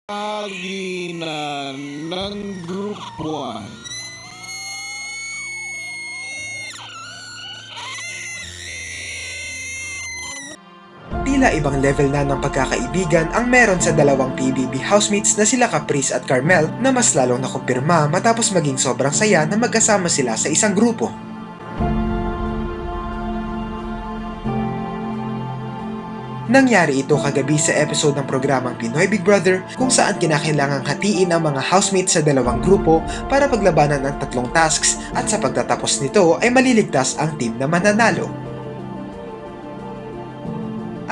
Pagina ng grupuan. Tila ibang level na ng pagkakaibigan ang meron sa dalawang PBB housemates na sila Caprice at Carmel na mas lalong nakumpirma matapos maging sobrang saya na magkasama sila sa isang grupo. Nangyari ito kagabi sa episode ng programang Pinoy Big Brother kung saan kinakailangang hatiin ang mga housemates sa dalawang grupo para paglabanan ng tatlong tasks at sa pagtatapos nito ay maliligtas ang team na mananalo.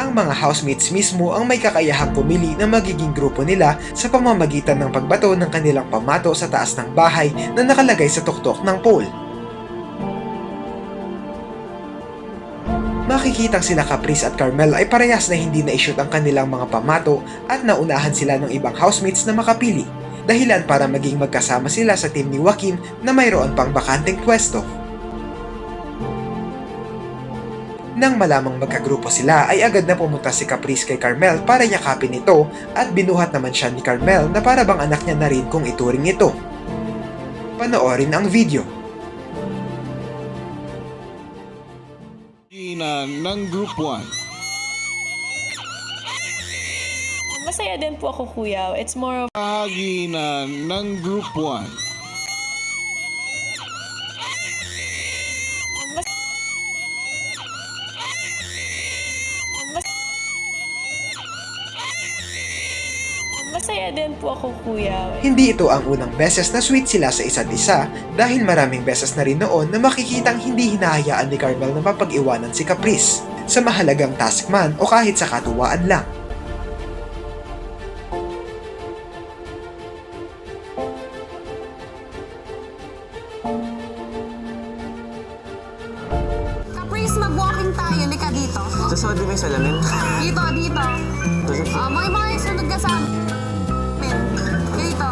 Ang mga housemates mismo ang may kakayahang pumili ng magiging grupo nila sa pamamagitan ng pagbato ng kanilang pamato sa taas ng bahay na nakalagay sa tuktok ng pole. Makikitang sila Caprice at Carmel ay parehas na hindi na-shoot ang kanilang mga pamato at naunahan sila ng ibang housemates na makapili, dahilan para maging magkasama sila sa team ni Joaquin na mayroon pang bakanteng pwesto. Nang malamang magkagrupo sila ay agad na pumunta si Caprice kay Carmel para yakapin ito at binuhat naman siya ni Carmel na para bang anak niya na rin kung ituring ito. Panoorin ang video. Pagina ng grupuan. Masaya din po ako, kuya. It's more of Pagina ng grupuan. masaya din po ako, kuya. Hindi ito ang unang beses na sweet sila sa isa't isa dahil maraming beses na rin noon na makikitang hindi hinahayaan ni Carmel na mapag-iwanan si Caprice sa mahalagang task man o kahit sa katuwaan lang. Caprice, mag-walking tayo. Lika dito. Sasod mo yung salamin. Dito. May sunod ka sa amin. Dito.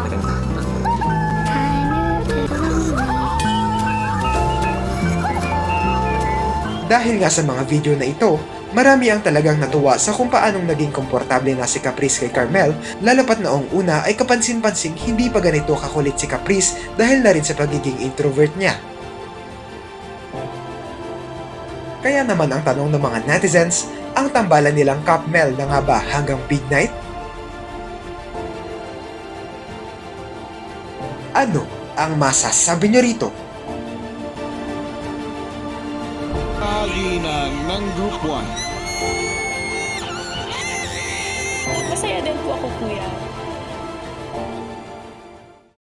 Dahil nga sa mga video na ito, marami ang talagang natuwa sa kung paanong naging komportable na si Caprice kay Carmel, lalo pat noong una ay kapansin-pansing hindi pa ganito kakulit si Caprice dahil na rin sa pagiging introvert niya. Kaya naman ang tanong ng mga netizens, ang tambalan nilang Carmel na nga ba hanggang big night? Ano ang masasabi nyo rito? Pagina ng grupuan. Masaya din po ako, kuya.